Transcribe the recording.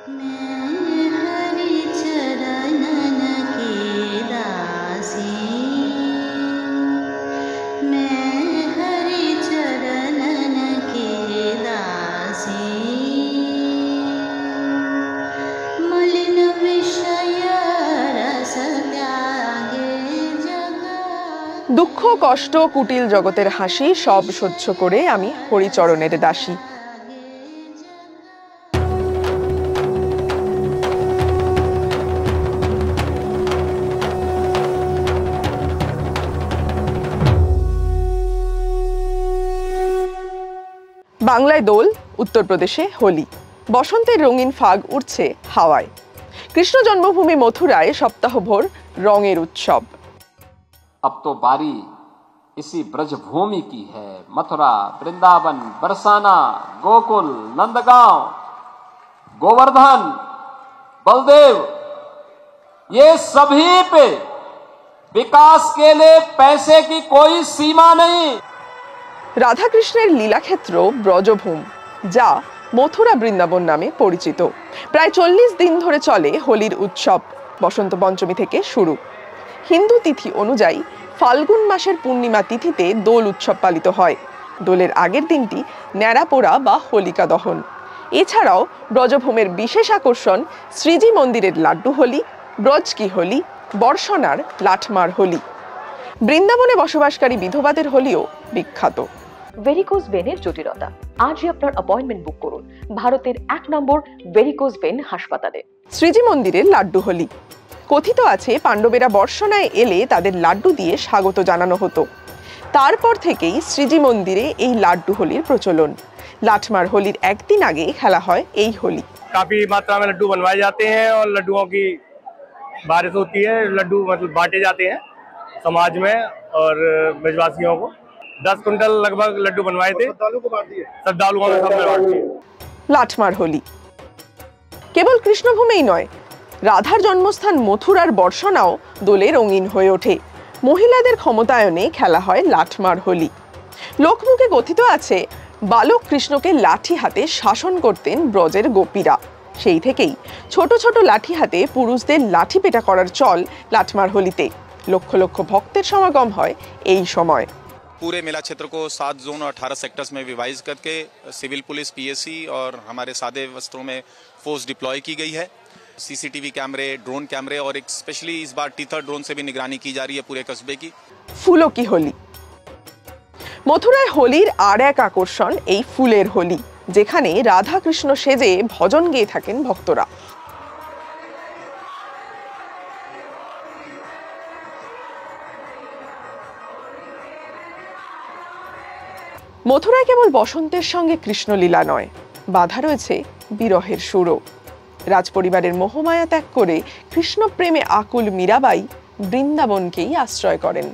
দুঃখ কষ্ট কুটিল জগতের হাসি সব সহ্য করে আমি হরিচরণের দাসী। বাংলায় দোল, উত্তরপ্রদেশে হোলি। বসন্তের রঙিন ফাগ উঠছে হাওয়ায়। কৃষ্ণ জন্মভূমি মথুরায় সপ্তাহভর রঙের উৎসব। अब तो बारी इसी ब्रजभूमि की है। मथुरा, वृंदावन, बरसाना, गोकुल, नंदगांव, गोवर्धन, बलदेव, ये सभी पे विकास के लिए पैसे की कोई सीमा नहीं। রাধা কৃষ্ণের লীলাক্ষেত্র ব্রজভূম, যা মথুরা বৃন্দাবন নামে পরিচিত। প্রায় 40 দিন ধরে চলে হোলির উৎসব। বসন্ত পঞ্চমী থেকে শুরু। হিন্দু তিথি অনুযায়ী ফাল্গুন মাসের পূর্ণিমা তিথিতে দোল উৎসব পালিত হয়। দোলের আগের দিনটি ন্যাড়া পোড়া বা হোলিকা দহন। এছাড়াও ব্রজভূমের বিশেষ আকর্ষণ শ্রীজি মন্দিরের লাড্ডু হোলি, ব্রজ কি হোলি, বর্ষণার লাঠমার হোলি। বৃন্দাবনে বসবাসকারী বিধবাদের হোলিও বিখ্যাত। ভেরিকোজ ভেনের জটিলতা, আজই আপনার অ্যাপয়েন্টমেন্ট বুক করুন ভারতের 1 নম্বর ভেরিকোজ ভেন হাসপাতালে। শ্রীজি মন্দিরের লাড্ডু হোলি। কথিত আছে পাণ্ডবেরা বর্ষণায় এলে তাদের লাড্ডু দিয়ে স্বাগত জানানো হতো। তারপর থেকেই শ্রীজি মন্দিরে এই লাড্ডু হোলির প্রচলন। লাঠমার হোলির একদিন আগে খেলা হয় এই হোলি। काफी मात्रा में लड्डू बनवाए जाते हैं और लड्डुओं की बारिश होती है। लड्डू मतलब बांटे जाते हैं समाज में और ब्रजवासियों को। 10 कुंटल लगभग लड्डू बनवाए थे, श्रद्धालुओं में सबने बांट दिए। লাঠমার হোলি কেবল কৃষ্ণভূমেই নয়, রাধার জন্মস্থান মথুরার বর্ষণাও দোলে রঙিন হয়ে ওঠে। মহিলাদের ক্ষমতায়নে খেলা হয় লাঠমার হোলি। লোকমুখে কথিত আছে বালক কৃষ্ণকে লাঠি হাতে শাসন করতেন ব্রজের গোপীরা। সেই থেকেই ছোট ছোট লাঠি হাতে পুরুষদের লাঠি পেটা করার চল লাঠমার হোলিতে। লক্ষ লক্ষ ভক্তের সমাগম হয় এই সময়। पूरे मेला क्षेत्र को 7 जोन और 18 सेक्टर्स में विभाजित करके सिविल पुलिस, पीएससी और हमारे सादे वस्त्रों में फोर्स डिप्लॉय की गई है। सीसीटीवी कैमरे, ड्रोन कैमरे और एक स्पेशली इस बार टीथर ड्रोन से भी निगरानी की जा रही है पूरे कस्बे की। ফুলো কি হোলি। মথুরায় হোলির আর এক আকর্ষণ এই ফুলের হোলি, যেখানে রাধা কৃষ্ণ সেজে ভজন গেয়ে থাকেন ভক্তরা। মথুরায় কেবল বসন্তের সঙ্গে কৃষ্ণলীলা নয়, বাধা রয়েছে বিরহের সুরও। রাজপরিবারের মোহমায়া ত্যাগ করে কৃষ্ণ প্রেমে আকুল মীরাবাই বৃন্দাবনকেই আশ্রয় করেন।